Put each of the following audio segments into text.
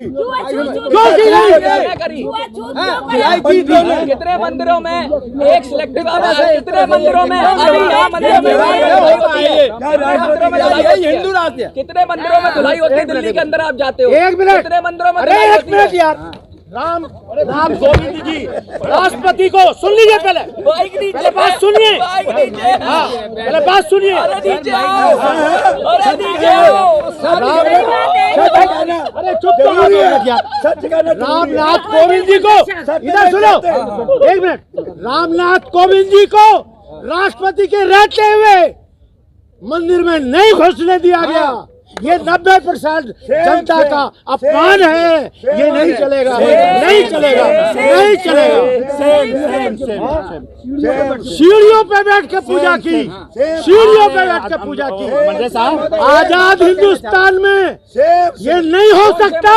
कितने मंदिरों में एक सिलेक्टिव कितने मंदिरों में हिंदू राष्ट्र कितने मंदिरों में धुलाई होती है दिल्ली के अंदर आप जाते हो? एक मिनट, कितने मंदिरों में? अरे एक मिनट यार, राम गोविंद जी राष्ट्रपति को सुन लीजिए, पहले बात सुनिए। हाँ, पहले बात सुनिए। अरे चुप तो रामनाथ कोविंद जी को इधर सुनो, एक मिनट। रामनाथ कोविंद जी को राष्ट्रपति के रहते हुए मंदिर में नहीं घुसने दिया गया। ये 90% जनता का अपमान है। ये नहीं चलेगा, नहीं चलेगा, नहीं चलेगा। सीढ़ियों पे बैठ के पूजा की, सीढ़ियों पे बैठ के पूजा की। आजाद हिंदुस्तान में ये नहीं हो सकता,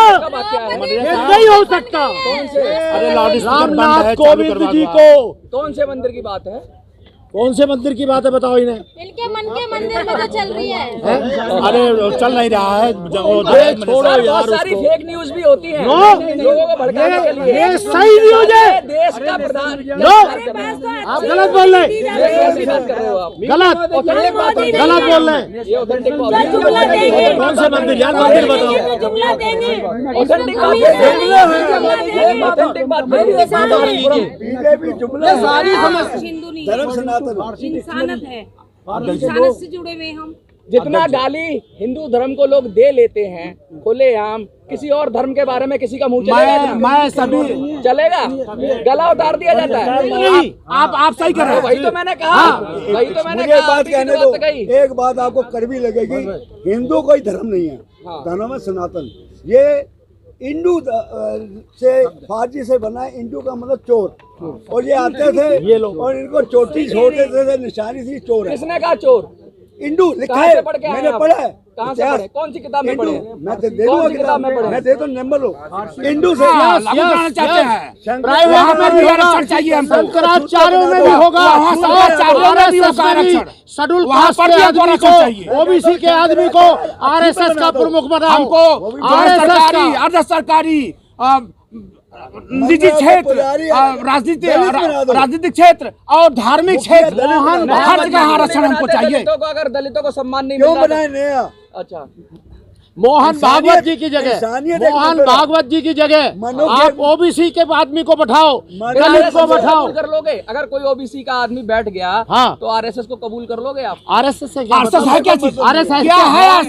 ये नहीं हो सकता। रामनाथ कोविंद जी को कौन से मंदिर की बात है? कौन से मंदिर की बात है बताओ इन्हें। इनके मन के मंदिर में तो चल रही है। अरे चल नहीं रहा है, छोड़ो यार, सारी फेक न्यूज भी होती है लोगों को भड़काने के लिए। ये सही न्यूज है। देश का प्रधान आप गलत बोल रहे हैं, गलत गलत बोल रहे हैं। कौन से मंदिर यार, मंदिर बताओ। हिंदू नहीं, धर्म सनातन इंसानत है, इंसानत से जुड़े हुए हम। जितना गाली हिंदू धर्म को लोग दे लेते हैं खुलेआम, किसी और धर्म के बारे में किसी का मुंह चलेगा? मैं सभी चलेगा, गला उतार दिया जाता है। आप सही कर रहे हैं। वही तो मैंने कहा, वही तो मैंने कहा। एक बात कहने दो, एक बात आपको कड़वी लगेगी। हिंदू कोई धर्म नहीं है, धर्म है सनातन। ये इंडू से फारसी से बना है, इंडू का मतलब चोर। और ये आते थे ये लोग और इनको चोटी छोड़ते थे, निशानी थी चोर है। किसने कहा चोर? इंडू लिखा है, मैंने पढ़ा है। कहाँ से पढ़े? कौन सी किताब में पढ़े? मैं तो दे दूंगा किताब में पढ़े, मैं दे तो नंबर लो। इंडू से चाहते हैं, प्राइवेट में भी होगा, शंकराचार्यों में भी होगा, शेड्यूल कास्ट के आदमी को, ओबीसी के आदमी को आरएसएस का प्रमुख बना। हमको अर्ध सरकारी निजी क्षेत्र, राजनीतिक क्षेत्र और धार्मिक क्षेत्र, हर जगह आरक्षण हमको चाहिए। अगर दलितों को सम्मान नहीं क्यों बनाए नया? अच्छा, मोहन भागवत जी की जगह, मोहन भागवत जी की जगह आप ओबीसी के आदमी को बैठाओ, दलित को बैठाओ। कर लोगे? अगर कोई ओबीसी का आदमी बैठ गया तो आरएसएस को कबूल कर लोगे आप? आरएसएस है क्या चीज? आरएसएस क्या है?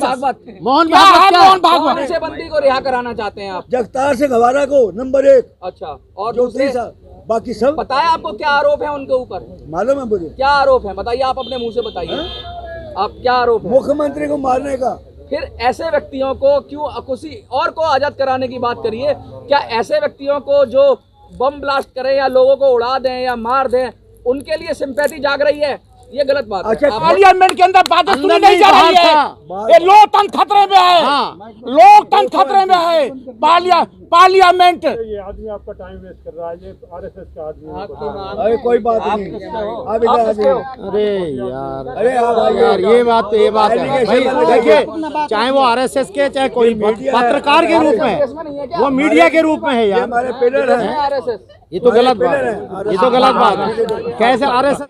मोहन भागवत से बंदी को रिहा कराना चाहते हैं आप? जगतार से गवारा को नंबर 1। अच्छा, और दूसरे बाकी सब पता है आपको क्या आरोप है उनके ऊपर? मालूम है मुझे। क्या आरोप है बताइए, आप अपने मुंह से बताइए। आप क्या आरोप है? मुख्यमंत्री को मारने का। फिर ऐसे व्यक्तियों को क्यों किसी और को आजाद कराने की बात करिए? क्या ऐसे व्यक्तियों को जो बम ब्लास्ट करें या लोगों को उड़ा दें या मार दें, उनके लिए सिंपैथी जाग रही है? ये गलत बात है। पार्लियामेंट के अंदर बातें सुनी नहीं जा रही है। ये लोकतंत्र खतरे में है, लोकतंत्र खतरे में है। पार्लियामेंट ये आदमी आपका टाइम वेस्ट कर रहा है, ये आरएसएस का आदमी। अरे कोई बात नहीं, आप इधर आ जाइए। अरे यार, अरे यार ये बात है भाई। देखिए, चाहे वो आरएसएस के, चाहे कोई पत्रकार के रूप में, वो मीडिया के रूप में है यार। हमारे पिलर है आरएसएस। ये तो गलत बात है, ये तो गलत बात है। कैसे आरएसएस?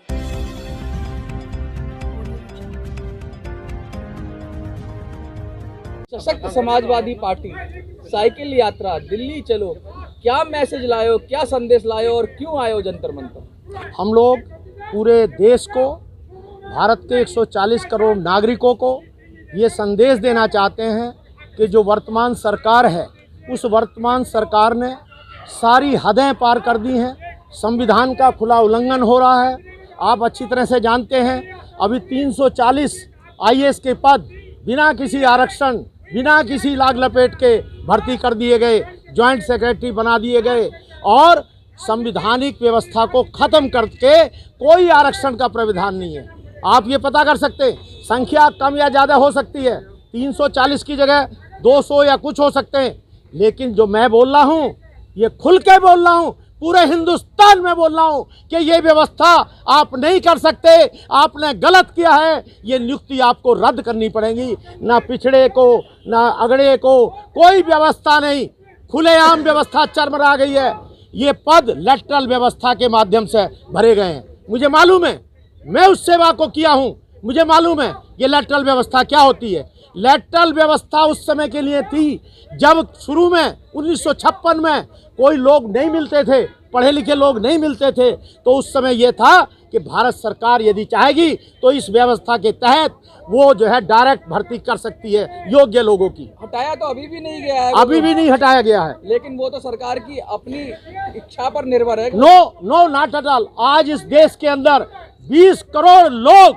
सशक्त समाजवादी पार्टी साइकिल यात्रा दिल्ली चलो, क्या मैसेज लाए, क्या संदेश लाए और क्यों आए हो जंतर मंतर? हम लोग पूरे देश को, भारत के 140 करोड़ नागरिकों को ये संदेश देना चाहते हैं कि जो वर्तमान सरकार है, उस वर्तमान सरकार ने सारी हदें पार कर दी हैं। संविधान का खुला उल्लंघन हो रहा है। आप अच्छी तरह से जानते हैं, अभी 340 आईएएस के पद बिना किसी आरक्षण, बिना किसी लाग लपेट के भर्ती कर दिए गए, जॉइंट सेक्रेटरी बना दिए गए और संविधानिक व्यवस्था को ख़त्म करके कोई आरक्षण का प्रावधान नहीं है। आप ये पता कर सकते हैं, संख्या कम या ज़्यादा हो सकती है, 340 की जगह 200 या कुछ हो सकते हैं, लेकिन जो मैं बोल रहा हूँ ये खुल के बोल रहा हूँ, पूरे हिंदुस्तान में बोल रहा हूँ कि ये व्यवस्था आप नहीं कर सकते, आपने गलत किया है। ये नियुक्ति आपको रद्द करनी पड़ेगी। ना पिछड़े को, ना अगड़े को, कोई व्यवस्था नहीं। खुलेआम व्यवस्था चरमरा गई है। ये पद लेटरल व्यवस्था के माध्यम से भरे गए हैं। मुझे मालूम है, मैं उस सेवा को किया हूं, मुझे मालूम है ये लेटरल व्यवस्था क्या होती है। लेटरल व्यवस्था उस समय के लिए थी जब शुरू में 1956 में कोई लोग नहीं मिलते थे, पढ़े लिखे लोग नहीं मिलते थे, तो उस समय ये था कि भारत सरकार यदि चाहेगी तो इस व्यवस्था के तहत वो जो है डायरेक्ट भर्ती कर सकती है योग्य लोगों की। हटाया तो अभी भी नहीं गया है, अभी भी नहीं हटाया गया है, लेकिन वो तो सरकार की अपनी इच्छा पर निर्भर है। No not at all. आज इस देश के अंदर 20 करोड़ लोग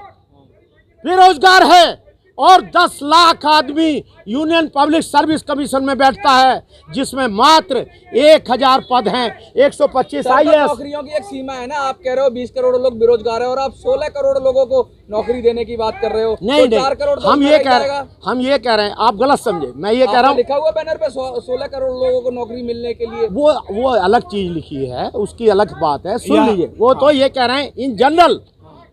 बेरोजगार है और 10 लाख आदमी यूनियन पब्लिक सर्विस कमीशन में बैठता है, जिसमें मात्र 1000 पद हैं। 125 IAS नौकरियों की एक सीमा है ना। आप कह रहे हो 20 करोड़ लोग बेरोजगार है और आप 16 करोड़ लोगों को नौकरी देने की बात कर रहे हो। नहीं, तो 4 करोड़ हम ये कह रहे हैं, आप गलत समझे। मैं ये कह रहा हूँ, लिखा हुआ बैनर पे 16 करोड़ लोगों को नौकरी मिलने के लिए। वो अलग चीज लिखी है, उसकी अलग बात है, सुन लीजिए। वो तो ये कह रहे हैं इन जनरल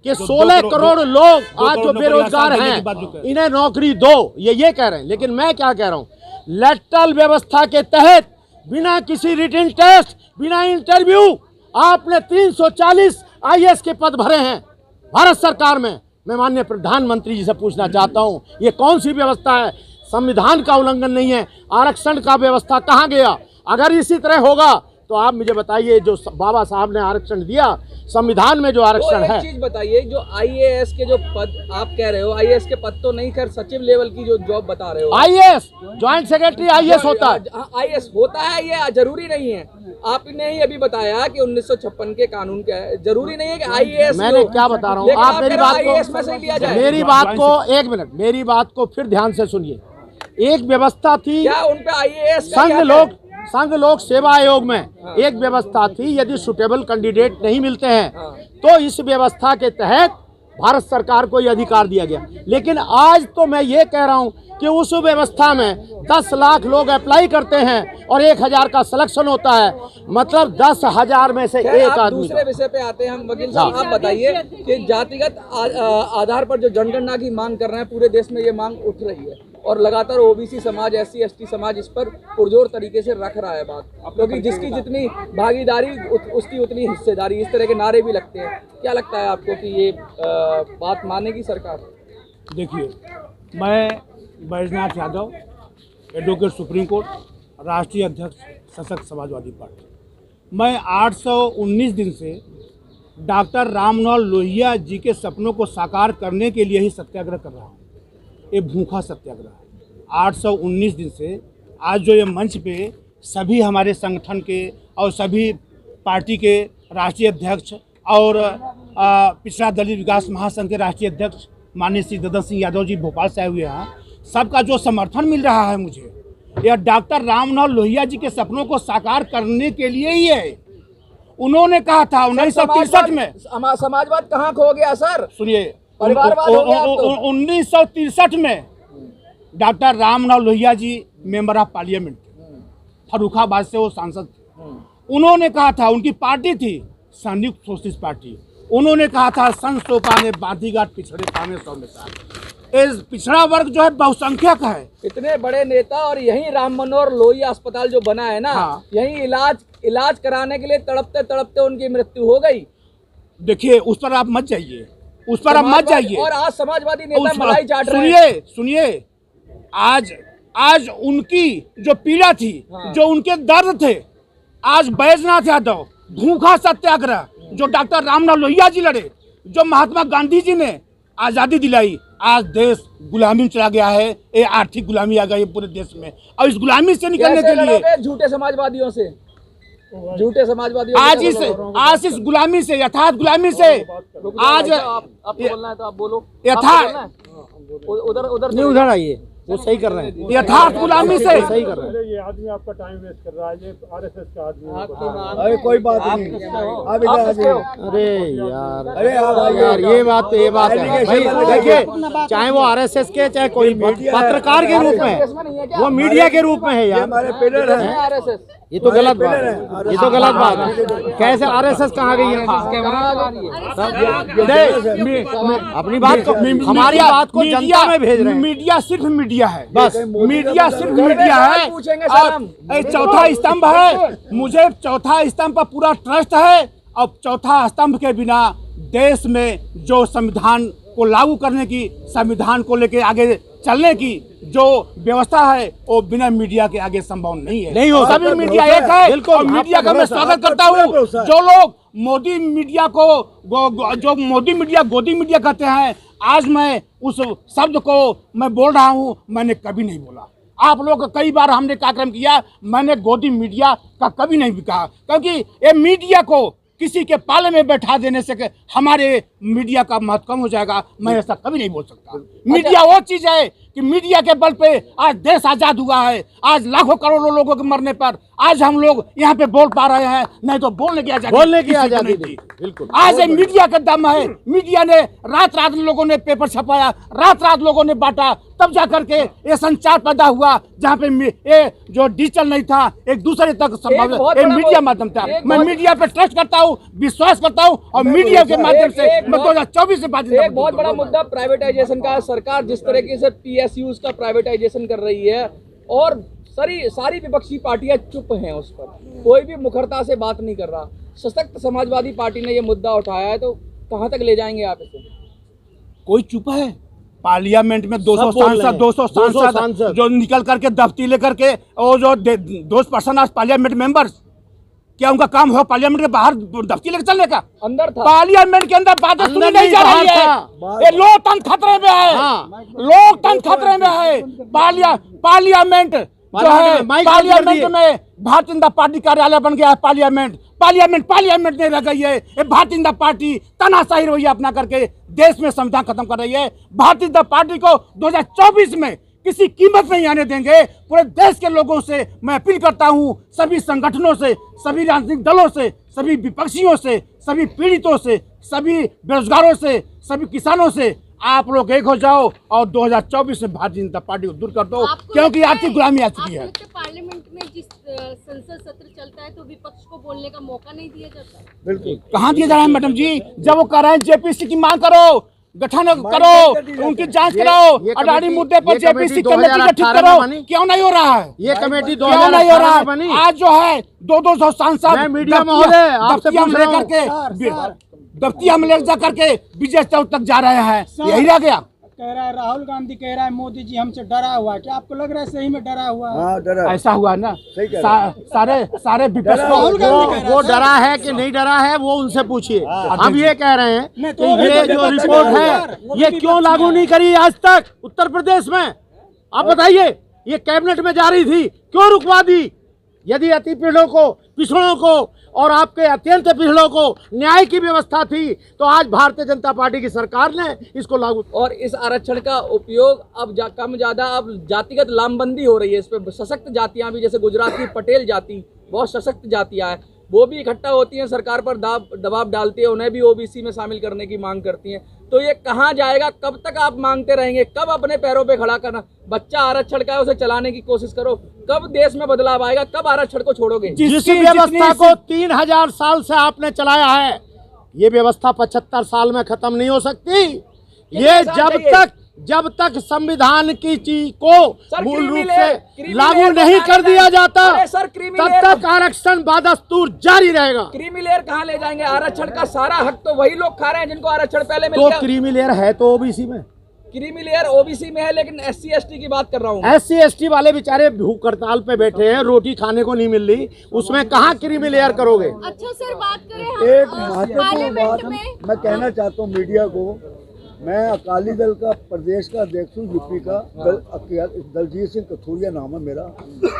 कि 16 करोड़ लोग आज जो बेरोजगार हैं इन्हें नौकरी दो, ये कह रहे हैं। लेकिन मैं क्या कह रहा हूँ, लेटरल व्यवस्था के तहत बिना किसी रिटन टेस्ट, बिना इंटरव्यू आपने 340 IAS के पद भरे हैं भारत सरकार में। मैं माननीय प्रधानमंत्री जी से पूछना चाहता हूँ, ये कौन सी व्यवस्था है? संविधान का उल्लंघन नहीं है, आरक्षण का व्यवस्था कहाँ गया? अगर इसी तरह होगा तो आप मुझे बताइए, जो बाबा साहब ने आरक्षण दिया, संविधान में जो आरक्षण है। चीज बताइए, जो IAS के जो पद आप कह रहे हो, IAS के पद तो नहीं, खैर सचिव लेवल की जो जॉब बता रहे हो। IAS ज्वाइंट सेक्रेटरी IAS होता है। IAS होता है, ये जरूरी नहीं है। आपने ही अभी बताया कि 1956 के कानून क्या है, जरूरी नहीं है कि IAS। मैंने क्या बता रहा हूँ, आप मेरी बात को एक मिनट, मेरी बात को फिर ध्यान से सुनिए। एक व्यवस्था थी, क्या उन पे IAS संघ लोक सेवा आयोग में एक व्यवस्था थी, यदि सुटेबल कैंडिडेट नहीं मिलते हैं तो इस व्यवस्था के तहत भारत सरकार को यह अधिकार दिया गया। लेकिन आज तो मैं ये कह रहा हूं कि उस व्यवस्था में 10 लाख लोग अप्लाई करते हैं और 1000 का सिलेक्शन होता है, मतलब 10,000 में से एक आदमी। दूसरे विषय पे आते हैं हम। वकील साहब, आप बताइए कि जातिगत आधार पर जो जनगणना की मांग कर रहे हैं, पूरे देश में ये मांग उठ रही है और लगातार OBC समाज, SC ST समाज इस पर पुरजोर तरीके से रख रहा है बात, क्योंकि जिसकी जितनी भागीदारी उसकी उतनी हिस्सेदारी, इस तरह के नारे भी लगते हैं। क्या लगता है आपको कि ये बात मानेगी सरकार? देखिए, मैं Baijnath Yadav, advocate supreme court, राष्ट्रीय अध्यक्ष सशक्त समाजवादी पार्टी। मैं 819 दिन से डॉक्टर राममनोहर लोहिया जी के सपनों को साकार करने के लिए ही सत्याग्रह कर रहा हूँ। ये भूखा सत्याग्रह है। 819 दिन से आज जो ये मंच पे सभी हमारे संगठन के और सभी पार्टी के राष्ट्रीय अध्यक्ष और पिछड़ा दलित विकास महासंघ के राष्ट्रीय अध्यक्ष माननीय श्री ददन सिंह यादव जी भोपाल से आए हुए हैं, सबका जो समर्थन मिल रहा है मुझे, यह डॉक्टर राममनोहर लोहिया जी के सपनों को साकार करने के लिए ही है। उन्होंने कहा था 1963 में। समाजवाद कहाँ खो गया सर? सुनिए, 1963 में doctor Rammanohar Lohia ji member of parliament, Farrukhabad से वो सांसद थे। उन्होंने कहा था, उनकी पार्टी थी संयुक्त सोशलिस्ट पार्टी, उन्होंने कहा था संसोपा ने बांधीघाट पिछड़े पाने 100 में साल। इस पिछड़ा वर्ग जो है बहुसंख्यक है। इतने बड़े नेता, और यही राम मनोहर लोहिया अस्पताल जो बना है ना, यही इलाज कराने के लिए तड़पते तड़पते उनकी मृत्यु हो गई। देखिए, उस पर आप मत जाइए, उस पर आप मत जाइए। और आज समाजवादी नेता मलाई चाट रहे हैं। सुनिए, आज उनकी जो पीड़ा थी, जो उनके दर्द थे, आज बैजनाथ यादव भूखा सत्याग्रह जो डॉक्टर राममनोहर लोहिया जी लड़े, जो महात्मा गांधी जी ने आज़ादी दिलाई, आज देश गुलामी में चला गया है। ये आर्थिक गुलामी आ गई है पूरे देश में, और इस गुलामी से निकलने के लिए झूठे समाजवादियों से, झूठे समाजवादियों आज इस गुलामी से, यथार्थ गुलामी से, आज आपको बोलना है तो आप बोलो। यथार्थ उधर आइए, वो सही कर रहे हैं, यथार्थ गुलामी से सही कर रहे हैं। ये आदमी आपका टाइम वेस्ट कर रहा है, ये RSS का आदमी है। अरे कोई बात नहीं, आप इधर आ जाइए। अरे यार, अरे आप यार, ये बात है भाई। देखिए, चाहे वो RSS के, चाहे कोई पत्रकार के रूप में, वो मीडिया के रूप में है यार। हमारे पिलर हैं। ये तो गलत बात है, ये तो गलत बात है। कैसे RSS कहाँ गई है? अपनी बात को, हमारी बात को जनता में भेज रहे हैं। मीडिया सिर्फ मीडिया मीडिया है, बस मीडिया सिर्फ बड़े मीडिया सवाल है। पूछेंगे सर हम। और चौथा स्तंभ है, मुझे चौथा स्तंभ पर पूरा ट्रस्ट है। अब चौथा स्तंभ के बिना देश में जो संविधान को लागू करने की, संविधान को लेके आगे चलने की जो व्यवस्था है वो बिना मीडिया के आगे संभव नहीं है। नहीं हो सभी सकता, मीडिया एक है। और मीडिया का मैं स्वागत करता हूँ। जो लोग मोदी मीडिया को जो मोदी मीडिया गोदी मीडिया कहते हैं, आज मैं उस शब्द को मैं बोल रहा हूँ, मैंने कभी नहीं बोला। आप लोग कई बार हमने कार्यक्रम किया, मैंने गोदी मीडिया का कभी नहीं कहा, क्योंकि ये मीडिया को किसी के पाले में बैठा देने से हमारे मीडिया का महत्व कम हो जाएगा। मैं ऐसा कभी नहीं बोल सकता। मीडिया वो चीज है कि मीडिया के बल पे आज देश आजाद हुआ है। आज लाखों करोड़ों लोगों के मरने पर आज हम लोग यहाँ पे बोल पा रहे हैं, नहीं तो बोलने की आजादी थी। बिल्कुल आज ये मीडिया का दम है। मीडिया ने रात रात लोगों ने पेपर छपाया, रात रात लोगों ने बांटा, तब जा करके ये संचार पैदा हुआ, जहाँ पे ये जो डिजिटल नहीं था, एक दूसरे तक संभव मीडिया माध्यम था। मैं मीडिया पे ट्रस्ट करता हूँ, विश्वास करता हूँ, और मीडिया के माध्यम से मैं 2024 से बात। एक बहुत बड़ा मुद्दा प्राइवेटाइजेशन का। सरकार जिस तरीके से PSUs का प्राइवेटाइजेशन कर रही है और सारी विपक्षी पार्टियां चुप हैं उस पर, कोई भी मुखरता से बात नहीं कर रहा। सशक्त समाजवादी पार्टी ने ये मुद्दा उठाया है, तो कहां तक ले जाएंगे आप इसे? कोई चुप है? पार्लियामेंट में 200 सांसद जो निकल करके दफ्ती लेकर के, और जो 2% आज पार्लियामेंट मेंबर्स, क्या उनका काम हो पार्लियामेंट के बाहर दफ्ती लेकर चलने का? अंदर था पार्लियामेंट के अंदर बातें सुनी नहीं जा रही है। ये लोकतंत्र खतरे में है। लोकतंत्र खतरे में है। पार्लियामेंट जो है, पार्लियामेंट में भारतीय जनता पार्टी कार्यालय बन गया है। पार्लियामेंट नहीं रह गई है। ये भारतीय जनता पार्टी तानाशाही रवैया अपना करके देश में संविधान खत्म कर रही है। भारतीय जनता पार्टी को 2024 में किसी कीमत नहीं आने देंगे। पूरे देश के लोगों से मैं अपील करता हूं, सभी संगठनों से, सभी राजनीतिक दलों से, सभी विपक्षियों से, सभी पीड़ितों से, सभी बेरोजगारों से, सभी किसानों से, आप लोग एक हो जाओ और 2024 में भारतीय जनता पार्टी को दूर कर दो, क्योंकि आर्थिक गुलामी आ चुकी है। पार्लियामेंट में जिस संसद सत्र चलता है तो विपक्ष को बोलने का मौका नहीं दिया जाता? बिल्कुल कहाँ दिया जा रहा है मैडम जी? जब वो कह रहे हैं JPC की मांग करो, गठन करो, उनकी जांच कराओ, अडानी मुद्दे पर JPC कमेटी गठित करो, क्यों नहीं हो रहा है? ये कमेटी क्यों नहीं हो रहा है? आज जो है 200 सांसद मीडिया महोदय आपसे पूछ रहा हूं, दफ्तिया में ले जा करके विजय चौक तक जा रहे हैं, यही रह गया। कह रहा है राहुल गांधी कह रहा है मोदी जी हमसे डरा हुआ है, क्या आपको लग रहा है सही में डरा हुआ है? हाँ, डरा ऐसा हुआ है ना। सारे विपक्ष वो डरा है कि नहीं डरा है वो उनसे पूछिए। हम ये कह रहे हैं कि ये जो रिपोर्ट है ये क्यों लागू नहीं करी आज तक उत्तर प्रदेश में? आप बताइए। ये कैबिनेट में जा रही थी, क्यों रुकवा दी? यदि अति पिछड़ों को और आपके अत्यंत पिछड़ों को न्याय की व्यवस्था थी तो आज भारतीय जनता पार्टी की सरकार ने इसको लागू। और इस आरक्षण का उपयोग अब कम ज्यादा अब जातिगत लामबंदी हो रही है। इस पर सशक्त जातियां भी, जैसे गुजरात की पटेल जाति बहुत सशक्त जातियां हैं, वो भी इकट्ठा होती हैं, सरकार पर दबाव डालती है, उन्हें भी OBC में शामिल करने की मांग करती हैं। तो ये कहाँ जाएगा? कब तक आप मांगते रहेंगे? कब अपने पैरों पे खड़ा करना? बच्चा आरक्षण का है, उसे चलाने की कोशिश करो। कब देश में बदलाव आएगा? कब आरक्षण को छोड़ोगे? जिस व्यवस्था को 3000 साल से आपने चलाया है, ये व्यवस्था 75 साल में खत्म नहीं हो सकती। ये जब तक संविधान की चीज को मूल रूप से लागू नहीं कर दिया जाता, तब तक आरक्षण बदस्तूर जारी रहेगा। क्रीमी लेयर कहाँ ले जाएंगे? आरक्षण का सारा हक तो वही लोग खा रहे हैं जिनको आरक्षण पहले मिल गया। तो क्रीमी लेयर है तो OBC में, क्रीमी लेयर OBC में है, लेकिन SC ST की बात कर रहा हूँ। SC ST वाले बेचारे भूख हड़ताल पे बैठे हैं, रोटी खाने को नहीं मिल रही, उसमें कहाँ क्रीमी लेयर करोगे? अच्छा सर, बात करें एक हम महत्वपूर्ण बात मैं कहना चाहता हूँ मीडिया को। मैं अकाली दल का प्रदेश का अध्यक्ष हूँ, यूपी का, दलजीत सिंह कथूरिया नाम है मेरा।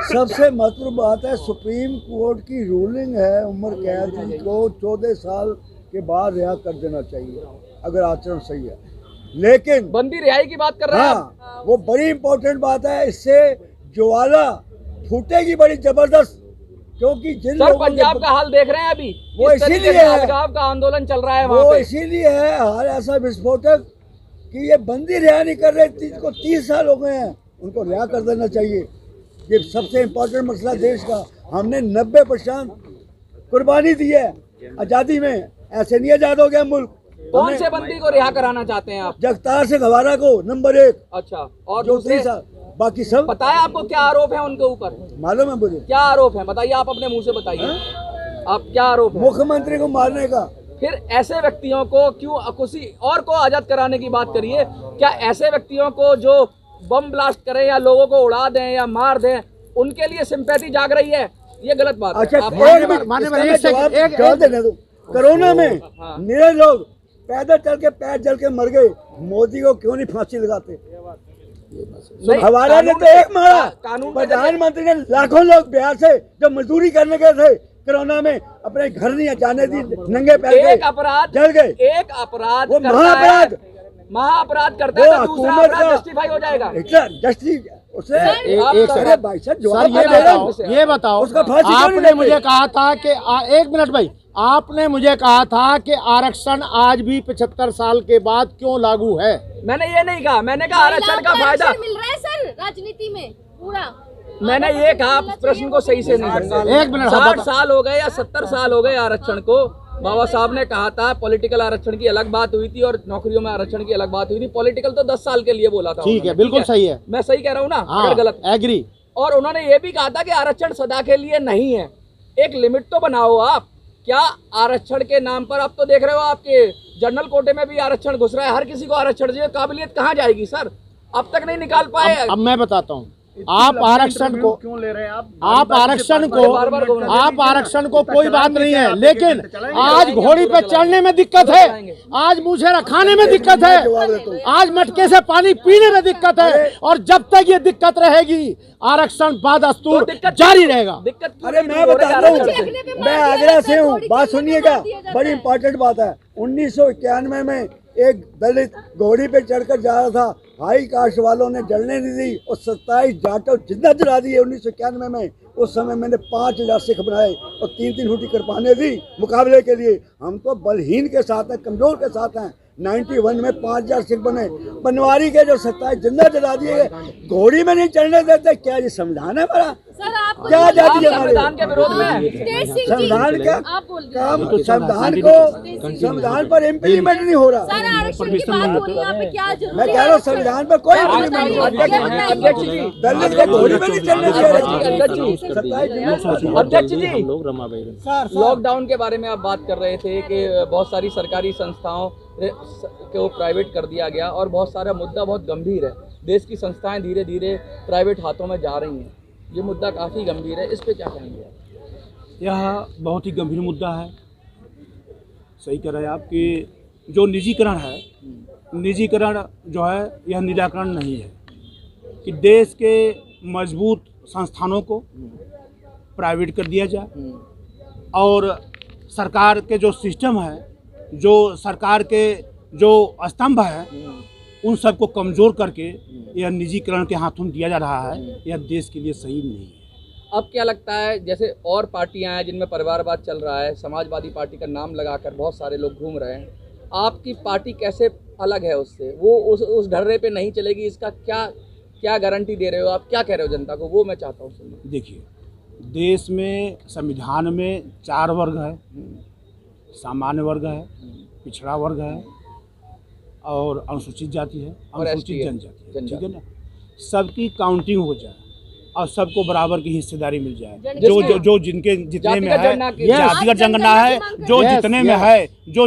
सबसे महत्वपूर्ण बात है, सुप्रीम कोर्ट की रूलिंग है, उम्र कैद को 14 साल के बाद रिहा कर देना चाहिए अगर आचरण सही है। लेकिन बंदी रिहाई की बात कर रहे हैं। हाँ, वो बड़ी इंपॉर्टेंट बात है। इससे ज्वाला फूटेगी बड़ी जबरदस्त, क्योंकि जिन लोगों पंजाब का हाल देख रहे हैं अभी, वो इसीलिए अलगाव का आंदोलन चल रहा है वहाँ वो पे। इसीलिए है हाल ऐसा विस्फोटक कि ये बंदी रिहा नहीं कर रहे। को 30 साल हो गए हैं, उनको रिहा कर देना चाहिए। ये सबसे इम्पोर्टेंट मसला देश का। हमने 90% कुर्बानी दी है आज़ादी में, ऐसे नहीं आज़ाद हो गया मुल्क। कौन से बंदी को रिहा कराना चाहते हैं आप? जगतार सिंह हवारा को नंबर 1। अच्छा, और जो दूसरे? बाकी सब पता है आपको क्या आरोप है उनके ऊपर? मालूम है मुझे। क्या आरोप है बताइए, आप अपने मुंह से बताइए, आप क्या आरोप है? मुख्यमंत्री को मारने का। फिर ऐसे व्यक्तियों को क्यों किसी और को आजाद कराने की बात करिए? क्या ऐसे व्यक्तियों को जो बम ब्लास्ट करें या लोगों को उड़ा दें या मार दें, उनके लिए सिंपैथी जाग रही है? ये गलत बात अच्छा, है। आप जवाब देने दो। कोरोना में मेरे लोग पैदल चल के पैर जल के मर गए, मोदी को क्यों नहीं फांसी लगाते? हमारा ने तो एक मारा, प्रधानमंत्री ने लाखों लोग बिहार से जो मजदूरी करने गए थे कोरोना में अपने घर नहीं जाने दी, नंगे पैर एक अपराध जल गए। एक अपराध वो महाअपराध महाअपराध करता है तो दूसरा अपराध जस्टिफाई हो जाएगा। जस्टिस उसे एक भाई साहब सर ये बताओ उसका फांसी क्यों नहीं आपने देते? मुझे कहा था कि एक मिनट भाई, आपने मुझे कहा था कि आरक्षण आज भी 75 साल के बाद क्यों लागू है? मैंने ये नहीं कहा, मैंने कहा आरक्षण का फायदा मिल रहा है सर राजनीति में पूरा। मैंने ये कहा, प्रश्न को सही से नहीं समझा। एक मिनट 60 साल हो गए या 70 साल हो गए आरक्षण को। बाबा साहब ने कहा था पॉलिटिकल आरक्षण की अलग बात हुई थी और नौकरियों में आरक्षण की अलग बात हुई थी। पॉलिटिकल तो 10 साल के लिए बोला था। ठीक है, बिल्कुल सही है। मैं सही कह रहा हूँ ना? हाँ, अगर गलत एग्री। और उन्होंने ये भी कहा था कि आरक्षण सदा के लिए नहीं है, एक लिमिट तो बनाओ आप। क्या आरक्षण के नाम पर अब तो देख रहे हो आपके जनरल कोटे में भी आरक्षण घुस रहा है, हर किसी को आरक्षण चाहिए। काबिलियत कहाँ जाएगी सर? अब तक नहीं निकाल पाए। अब मैं बताता हूँ, आप आरक्षण को क्यों ले रहे हैं? आप आरक्षण को कोई बात नहीं है, लेकिन आज घोड़ी पे चढ़ने में दिक्कत है, आज मुझे खाने में दिक्कत है, आज मटके से पानी पीने में दिक्कत है, और जब तक ये दिक्कत रहेगी आरक्षण बादस्तूर जारी रहेगा। अरे मैं बता रहा हूँ, मैं आगरा से हूँ, बात सुनिएगा, बड़ी इंपॉर्टेंट बात है। 1991 में एक दलित घोड़ी पे चढ़कर जा रहा था, हाई कास्ट वालों ने जलने नहीं दी और 27 जाटों जिंदा जला दिए 1991 में। उस समय मैंने 5000 सिख बनाए और 3-3 फुटी कृपाने दी मुकाबले के लिए। हम तो बलहीन के साथ हैं, कमजोर के साथ हैं। 91 में 5000 सिख बने, बनवारी के जो 27 जिंदा जला दिए, घोड़ी में नहीं चढ़ने देते। क्या ये संविधान है हमारा? क्या आजादी है हमारे? संविधान के विरोध में संविधान क्या काम? संविधान पर इम्प्लीमेंट नहीं हो रहा। मैं कह रहा हूँ संविधान पर कोई अध्यक्ष जी, दलित को घोड़ी में नहीं चढ़ने अध्यक्ष जी, लॉकडाउन के बारे में आप बात कर रहे थे कि बहुत सारी सरकारी संस्थाओं को प्राइवेट कर दिया गया और बहुत सारा मुद्दा बहुत गंभीर है। देश की संस्थाएं धीरे धीरे प्राइवेट हाथों में जा रही हैं, ये मुद्दा काफ़ी गंभीर है, इस पे क्या कहेंगे? यह बहुत ही गंभीर मुद्दा है। सही कह रहे हैं आप कि जो निजीकरण है, निजीकरण जो है यह निराकरण नहीं है कि देश के मजबूत संस्थानों को प्राइवेट कर दिया जाए और सरकार के जो सिस्टम है, जो सरकार के जो स्तंभ है, उन सबको कमज़ोर करके यह निजीकरण के हाथों में दिया जा रहा है। यह देश के लिए सही नहीं है। अब क्या लगता है, जैसे और पार्टियां हैं जिनमें परिवारवाद चल रहा है, समाजवादी पार्टी का नाम लगाकर बहुत सारे लोग घूम रहे हैं, आपकी पार्टी कैसे अलग है उससे? वो उस ढर्रे पे नहीं चलेगी, इसका क्या गारंटी दे रहे हो आप? क्या कह रहे हो जनता को, वो मैं चाहता हूँ सुनना। देखिए, देश में संविधान में 4 वर्ग है, सामान्य वर्ग है, पिछड़ा वर्ग है और अनुसूचित जाति है, अनुसूचित जनजाति है, ठीक है ना? सबकी काउंटिंग हो जाए और सबको बराबर की हिस्सेदारी मिल जाए। जो जिनके जितने में है, जातिगत जनगणना है, जो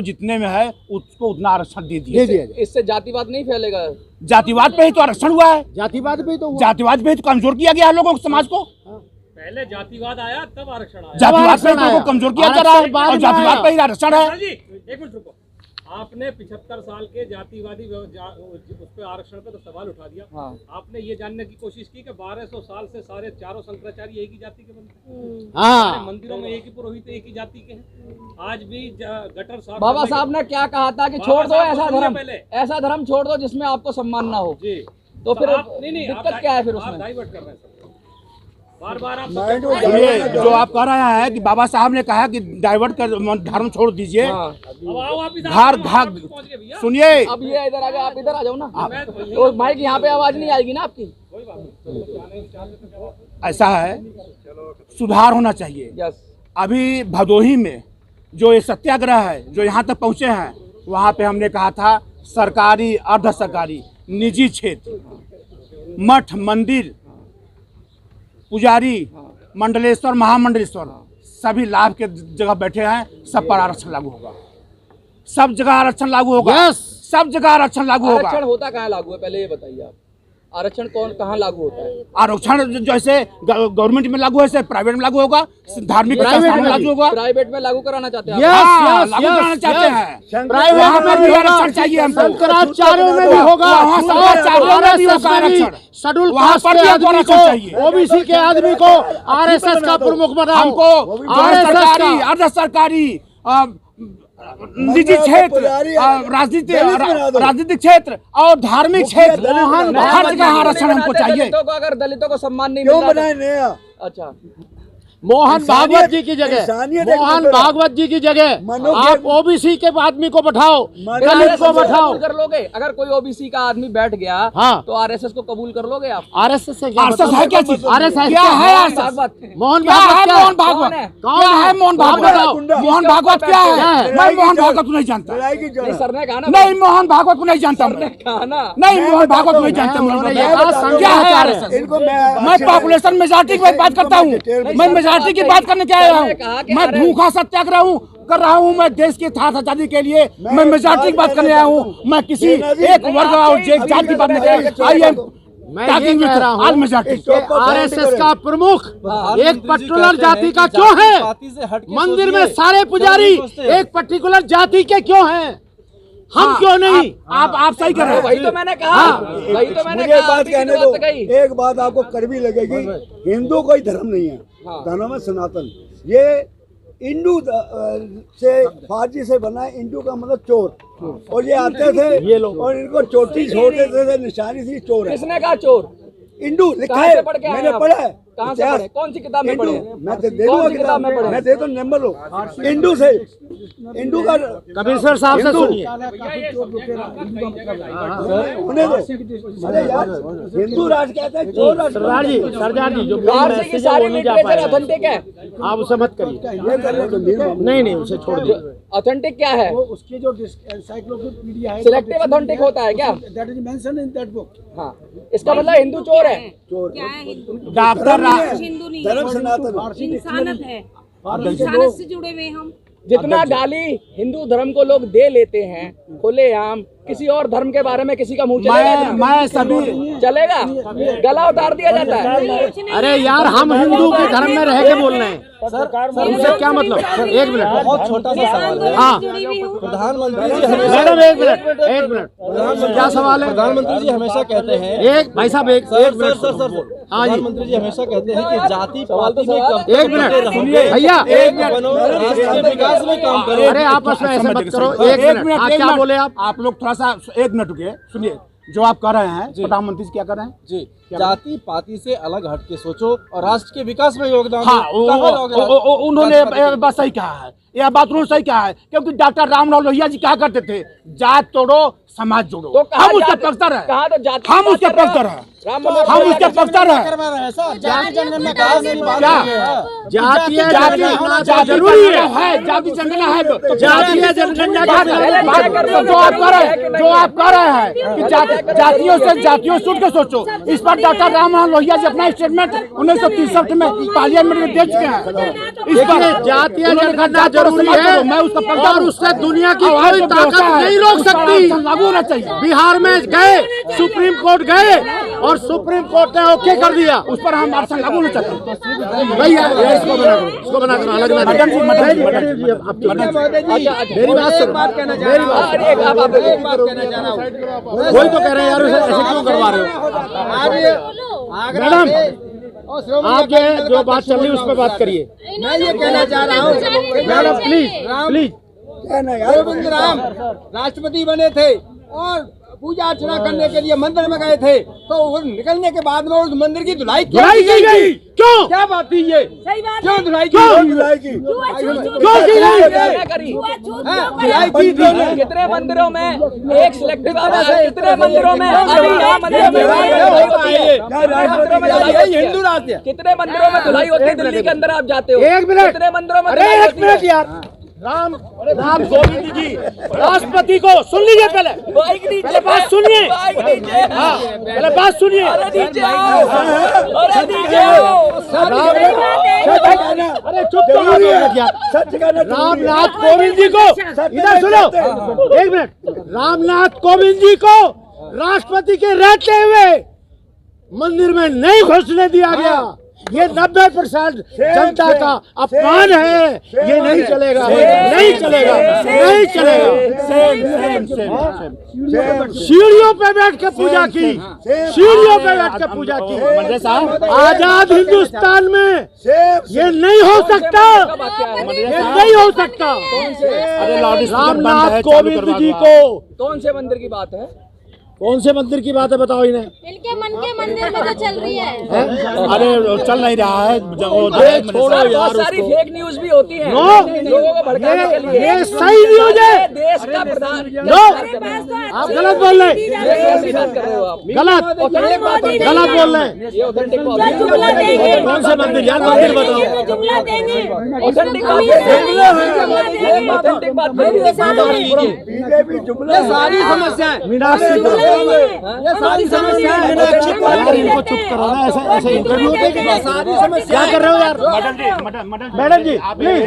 जितने में है उसको उतना आरक्षण दे दिया जाए। इससे जातिवाद नहीं फैलेगा? जातिवाद पे ही तो आरक्षण हुआ है, जातिवाद पे तो जातिवाद पे तो कमजोर किया गया है लोगों को, समाज को। पहले जातिवाद आया तब आरक्षण आया, जातिवाद पे तो कमजोर किया जा रहा है और जातिवाद पे ही आरक्षण है। एक मिनट रुको, आपने 75 साल के जातिवादी उस पे आरक्षण पे तो सवाल उठा दिया। हाँ। आपने ये जानने की कोशिश की कि 1200 साल से सारे चारों शंकराचार्य एक ही जाति के बनते हैं, हाँ, मंदिरों में एक ही पुरोहित एक ही जाति के हैं। आज भी गटर साहब बाबा साहब ने क्या कहा था कि छोड़ दो ऐसा धर्म छोड़ दो जिसमें आपको सम्मान ना हो। जी, तो फिर नहीं दिक्कत क्या है फिर उसमें? डाइवर्ट कर रहे हैं बार-बार आप ये जो आप कह रहे हैं कि बाबा साहब ने कहा कि डाइवर्ट कर धर्म छोड़ दीजिए, सुनिए, अब ये इधर आ गए, आप इधर आ जाओ ना, तो माइक यहाँ पे आवाज नहीं आएगी ना आपकी। ऐसा है, सुधार होना चाहिए। यस, अभी भदोही में जो ये सत्याग्रह है, जो यहाँ तक पहुँचे हैं, वहाँ पे हमने कहा था सरकारी, अर्ध सरकारी, निजी क्षेत्र मठ, मंदिर, पुजारी, मंडलेश्वर, महामंडलेश्वर सभी लाभ के जगह बैठे हैं, सब पर आरक्षण लागू होगा। सब जगह आरक्षण लागू होगा। सब जगह आरक्षण लागू होगा। आरक्षण होता कहाँ लागू है, पहले ये बताइए आप। आरक्षण कहाँ लागू होता है? आरक्षण जैसे गवर्नमेंट में लागू है, ऐसे प्राइवेट में लागू होगा, धार्मिक संस्थान में लागू होगा। प्राइवेट में लागू कराना चाहते हैं? लागू कराना चाहते हैं। प्राइवेट में भी आरक्षण चाहिए हमको, शंकराचार्य में भी होगा, शंकराचार्य में भी होगा आरक्षण। शेड्यूल वहाँ कास्ट पर के भी आदमी आरक्षण चाहिए। को, ओबीसी के आदमी को आरएसएस का प्रमुख बनाओ। हमको आरएसएस सरकारी, का अर्ध सरकारी, निजी क्षेत्र, राजनीतिक क्षेत्र और धार्मिक क्षेत्र, हर जगह आरक्षण हमको चाहिए। दलितों को सम्मान नहीं क्यों मिल रहा बनाए नया? अच्छा, मोहन भागवत जी की जगह, मोहन भागवत जी की जगह आप ओबीसी के आदमी को बैठाओ, दलित को बैठाओ। कर लोगे? अगर कोई ओबीसी का आदमी बैठ गया हाँ, तो आरएसएस को कबूल कर लोगे आप? आरएसएस है आरएसएस है क्या चीज? आरएसएस क्या है आरएसएस? मोहन क्या है भागवत? मोहन भागवत? क्या है मोहन भागवत? मोहन भागवत क्या है? मैं मोहन भागवत को नहीं जानता। नहीं, सर ने कहा ना। नहीं, मोहन भागवत को नहीं जानता मैं। कहा ना। नहीं, मोहन भागवत को नहीं जानता। क्या है आरएसएस? मैं पॉपुलेशन मेजॉरिटी की बात करता हूँ। मैं मेजॉरिटी की बात करने क्या आया हूँ? मैं भूखा सत्याग्रह कर रहा हूँ। मैं देश की आजादी के लिए मैं मेजॉरिटी की बात करने आया हूँ। मैं किसी एक वर्ग और जाति की बात नहीं कर रहा। आई एम मैं ये कह रहा हूँ आरएसएस का प्रमुख एक पर्टिकुलर जाति का क्यों है? मंदिर में सारे पुजारी एक पर्टिकुलर जाति के क्यों हैं? हम क्यों नहीं? आप सही कर रहे हैं। वही तो मैंने कहा। वही तो मैंने मुझे कहा। बात कहने दो। एक बात आपको कड़वी लगेगी, हिंदू कोई धर्म नहीं है, धर्म है सनातन। ये इंडू से फारसी से बना है। इंडू का मतलब चोर, और ये आते थे ये लोग और इनको चोटी छोड़ते थे, निशानी थी चोर है। किसने कहा चोर? इंडू लिखा है, मैंने पढ़ा है। कहाँ से पढ़े? कौन सी किताब में पढ़े? मैं दे दूंगा किताब में पढ़े। मैं दे तो नंबर लो। इंडू से, इंडू का कमिश्नर साहब से सुनिए। उन्हें दो। अरे यार, हिंदू राज कहते हैं, चोर राज। सरदार जी जो फारसी की सारी लिटरेचर ऑथेंटिक है। आप उसे मत करिए। नहीं, उसे छोड़ दीजिए। ऑथेंटिक क्या है? उसकी जो एनसाइक्लोपीडिया है, सिलेक्टिव ऑथेंटिक होता है क्या? That is mention in that book. हाँ, इसका मतलब हिंदू चोर है। क्या है हिंदू? डॉक्टर हिंदू नहीं, धर्म सनातन, इंसानत है। इंसानत से जुड़े हुए हम। जितना गाली हिंदू धर्म को लोग दे लेते हैं खुलेआम, किसी और धर्म के बारे में किसी का मुंह चलेगा? मैं सभी चलेगा? गला उतार दिया जाता है। अरे यार, हम हिंदू के धर्म में रह के बोल रहे हैं। उनसे क्या मतलब? एक मिनट, बहुत छोटा सा सवाल है। हाँ प्रधानमंत्री जी मैडम, एक मिनट, क्या सवाल है? प्रधानमंत्री जी हमेशा कहते हैं, एक भाई साहब, एक मिनट। हाँ जी, प्रधानमंत्री जी हमेशा कहते हैं कि जाति पाति में एक मिनट भैया, एक मिनट, विकास में काम करो। अरे आपस में ऐसे मत करो। एक मिनट, हाँ क्या बोले आप लोग? थोड़ा सा एक मिनट रुकिए, सुनिए जो आप कह रहे हैं। प्रधानमंत्री जी क्या कर रहे हैं? जी, जाति पाति से अलग हट के सोचो और राष्ट्र के विकास में योगदान दो। हाँ, उन्होंने बात सही कहा है। यह बात उन्होंने सही कहा है, क्योंकि डॉक्टर रामलाल लोहिया जी क्या करते थे? जात तोड़ो समाज जोड़ो। तो हम उसके पक्षधर हैं। हम उसके पक्षधर हैं। हम उसके पक्षधर हैं। जाति जनगणना का जातीय जनगणना जरूरी है। जाति जनगणना है। जातीय जनगणना जो आप कह रहे हैं कि जातियों से उठ के सोचो, इस पर डॉक्टर रामलाल लोहिया जी अपना स्टेटमेंट 1963 में पार्लियामेंट में दे चुके हैं। इस पर जातीय जनगणना जरूरी है, मैं उसका पक्षधर और हूं। उससे दुनिया की कोई ताकत नहीं रोक सकती। लागू होना चाहिए। बिहार में गए, सुप्रीम कोर्ट गए और सुप्रीम कोर्ट ने ओके कर दिया। उस पर हम आरक्षण लागू नहीं चाहते। भैया इसको बना करो, अलग ना मैडम जी, मेरी बात सुनो, मेरी बात वही तो कह रहे हैं यार, ऐसे क्यों करवा रहे हो? मैडम, आप जो बात चल रही है उस पर बात करिए। मैं ये कहना चाह रहा हूँ, मैडम प्लीज कोविंद राम राष्ट्रपति बने थे और पूजा अर्चना करने के लिए मंदिर में गए थे, तो वो निकलने के बाद में उस मंदिर की धुलाई की गई। क्यों? क्या बात थी ये? सही बात क्यों धुलाई क्यों की? धुलाई की? कितने मंदिरों में एक सिलेक्टिव कितने मंदिरों में अभी यहाँ मंदिरों में हिंदू राज्य कितने मंदिरों में धुलाई होती है? दिल्ली के अंदर आप जाते हो, एक मिनट, कितने मंदिरों में? अरे एक मिनट यार, राम कोविंद जी राष्ट्रपति को सुन लीजिए, पहले बात सुनिए। हाँ, पहले बात सुनिए। अरे चुप करो। रामनाथ कोविंद जी को इधर सुनो, एक मिनट। रामनाथ कोविंद जी को राष्ट्रपति के रहते हुए मंदिर में नहीं घुसने दिया गया। ये 90% जनता का अपमान है। ये नहीं चलेगा, नहीं चलेगा, नहीं चलेगा। सीढ़ियों पे बैठ के पूजा की, सीढ़ियों पे बैठ के पूजा की। आजाद हिंदुस्तान में ये नहीं हो सकता, ये नहीं हो सकता। रामनाथ कोविंद जी को कौन से मंदिर की बात है? कौन से मंदिर की बात है बताओ इन्हें। इनके मन के मंदिर में तो चल रही है। अरे चल नहीं रहा है, छोड़ो यार, बहुत सारी फेक न्यूज भी होती है लोगों को भड़काने के लिए। ये सही न्यूज है। देश का प्रधान आप गलत बोल रहे हैं, बात कर रहे हो आप, गलत गलत बोल रहे हैं। ये ऑथेंटिक बात कौन से मंदिर यार, मंदिर बताओ। ऑथेंटिक बात बीजेपी जुमला सारी समस्याएं ये सारी समस्या इनको चुप करो ना। ऐसे इंटरव्यू होते हैं कि सारी समस्या क्या कर रहे हो यार। Madam ji please.